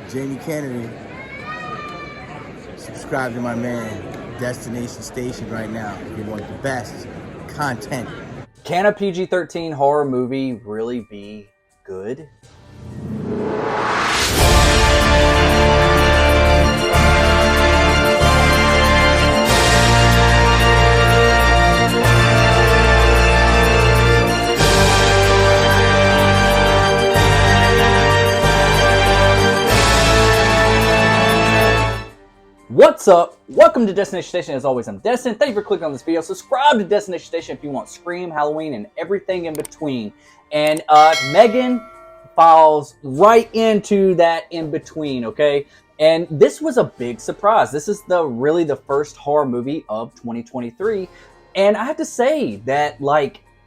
Jamie Kennedy. Subscribe to my man, Destination Station right now if you want the best content. Can a PG-13 horror movie really be good? What's up? Welcome to Destination Station. As always, I'm Destin. Thank you for clicking on this video. Subscribe to Destination Station if you want Scream, Halloween, and everything in between. And M3GAN falls right into that in between, okay? And this was a big surprise. This is really the first horror movie of 2023. And I have to say that,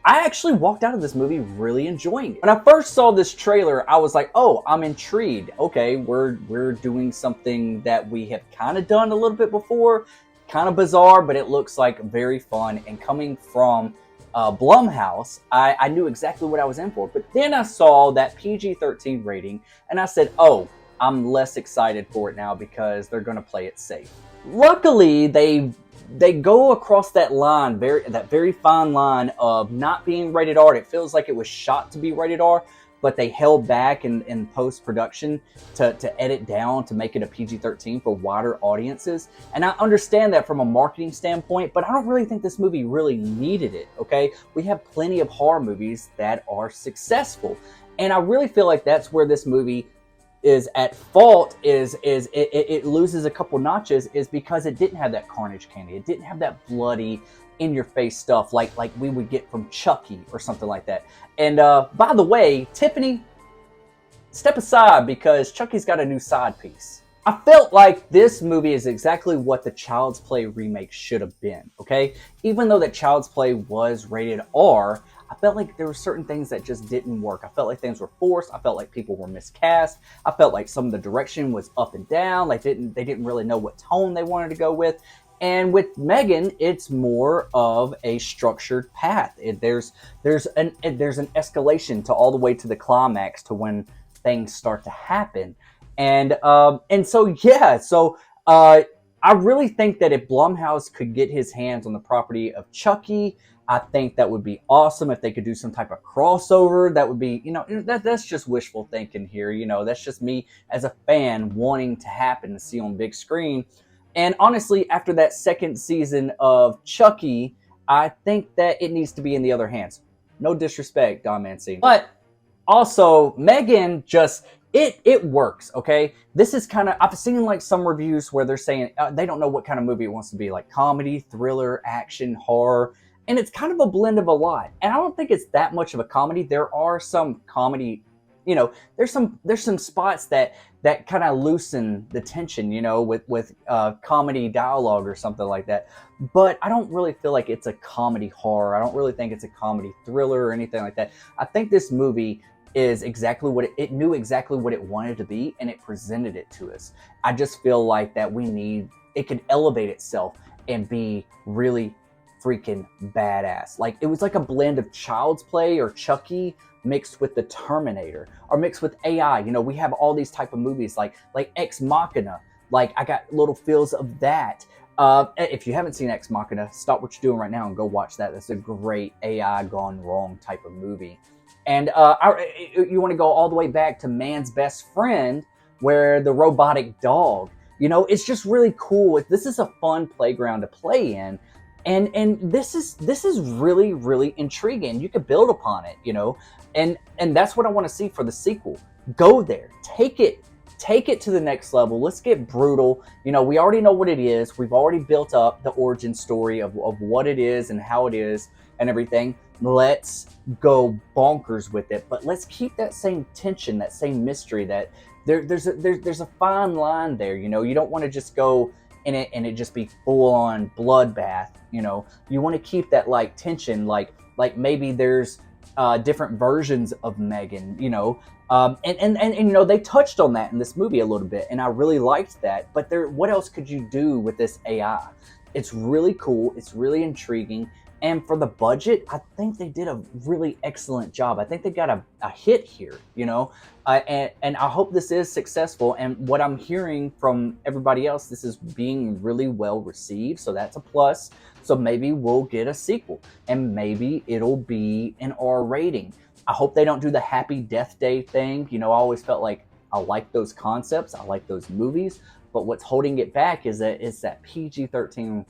I actually walked out of this movie really enjoying it. When I first saw this trailer, I was like, oh, I'm intrigued. Okay, we're doing something that we have kind of done a little bit before. Kind of bizarre, but it looks like very fun. And coming from Blumhouse, I knew exactly what I was in for. But then I saw that PG-13 rating, and I said, oh, I'm less excited for it now because they're going to play it safe. Luckily, they go across that line, that very fine line of not being rated R. It feels like it was shot to be rated R, but they held back in post-production to edit down to make it a PG-13 for wider audiences. And I understand that from a marketing standpoint, but I don't really think this movie really needed it, okay? We have plenty of horror movies that are successful. And I really feel like that's where this movie is at fault, it loses a couple notches, is because it didn't have that carnage candy. It didn't have that bloody, in-your-face stuff like we would get from Chucky or something like that. And by the way, Tiffany, step aside because Chucky's got a new side piece. I felt like this movie is exactly what the Child's Play remake should have been, okay? Even though that Child's Play was rated R, I felt like there were certain things that just didn't work. I felt like things were forced. I felt like people were miscast. I felt like some of the direction was up and down. They didn't really know what tone they wanted to go with. And with M3GAN, it's more of a structured path. There's an escalation to all the way to the climax to when things start to happen. And so I really think that if Blumhouse could get his hands on the property of Chucky, I think that would be awesome. If they could do some type of crossover, that would be, that's just wishful thinking here. That's just me as a fan wanting to happen to see on big screen. And honestly, after that second season of Chucky, I think that it needs to be in the other hands. No disrespect, Don Mancini. But also, M3GAN just, it works, okay? This is kind of, I've seen like some reviews where they're saying they don't know what kind of movie it wants to be, like comedy, thriller, action, horror. And it's kind of a blend of a lot. And I don't think it's that much of a comedy. There are some comedy, there's some spots that kind of loosen the tension, with comedy dialogue or something like that. But I don't really feel like it's a comedy horror. I don't really think it's a comedy thriller or anything like that. I think this movie is exactly what it knew exactly what it wanted to be, and it presented it to us. I just feel like that it could elevate itself and be really freaking badass. Like, it was like a blend of Child's Play or Chucky mixed with the Terminator or mixed with AI. We have all these type of movies like Ex Machina. Like, I got little feels of that. If you haven't seen Ex Machina, stop what you're doing right now and go watch that. That's a great AI gone wrong type of movie. And you want to go all the way back to Man's Best Friend, where the robotic dog, it's just really cool. This is a fun playground to play in. And this is really, really intriguing. You could build upon it, and that's what I want to see for the sequel. Go there, take it to the next level. Let's get brutal. We already know what it is. We've already built up the origin story of what it is and how it is and everything. Let's go bonkers with it, but let's keep that same tension, that same mystery. That there's a fine line there. You don't want to just go in it and it just be full on bloodbath. You want to keep that tension, like maybe there's different versions of M3GAN, and they touched on that in this movie a little bit, and I really liked that. But what else could you do with this AI? It's really cool. It's really intriguing. And for the budget, I think they did a really excellent job. I think they got a hit here, you know, and I hope this is successful. And what I'm hearing from everybody else, this is being really well received. So that's a plus. So maybe we'll get a sequel, and maybe it'll be an R rating. I hope they don't do the Happy Death Day thing. You know, I always felt like I like those concepts. I like those movies. But what's holding it back is that it's that PG-13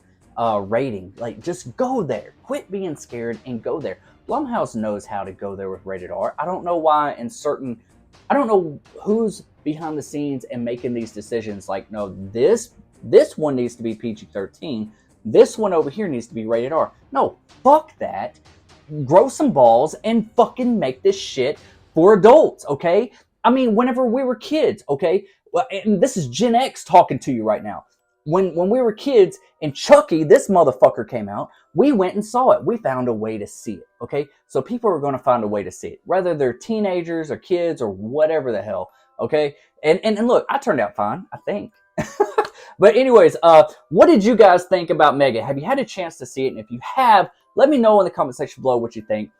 rating. Like, just go there. Quit being scared and go there. Blumhouse knows how to go there with rated R. I don't know why I don't know who's behind the scenes and making these decisions. Like, no, this one needs to be PG-13. This one over here needs to be rated R. No, fuck that. Grow some balls and fucking make this shit for adults, okay? I mean, whenever we were kids, okay? Well, and this is Gen X talking to you right now. When we were kids and Chucky, this motherfucker came out, we went and saw it. We found a way to see it, okay? So people are going to find a way to see it, whether they're teenagers or kids or whatever the hell, okay? And look, I turned out fine, I think. But anyways, what did you guys think about M3GAN? Have you had a chance to see it? And if you have, let me know in the comment section below what you think.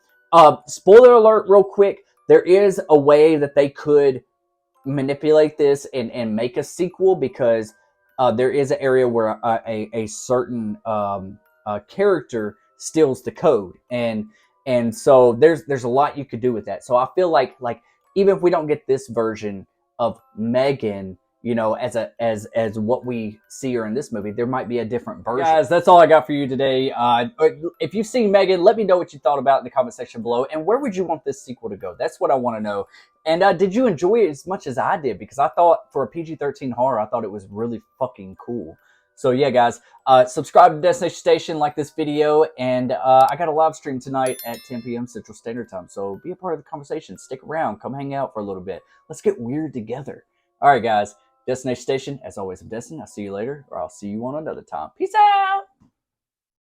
Spoiler alert real quick, there is a way that they could manipulate this and make a sequel, because there is an area where a certain character steals the code, and so there's a lot you could do with that. So I feel like even if we don't get this version of M3GAN, you know, as what we see her in this movie, there might be a different version. Guys, that's all I got for you today. If you've seen M3GAN, let me know what you thought about it in the comment section below, and where would you want this sequel to go? That's what I want to know. And did you enjoy it as much as I did? Because I thought for a PG-13 horror, I thought it was really fucking cool. So yeah, guys, subscribe to Destination Station, like this video, and I got a live stream tonight at 10 p.m. Central Standard Time. So be a part of the conversation. Stick around. Come hang out for a little bit. Let's get weird together. All right, guys. Destination Station, as always, I'm Destin. I'll see you later, or I'll see you on another time. Peace out!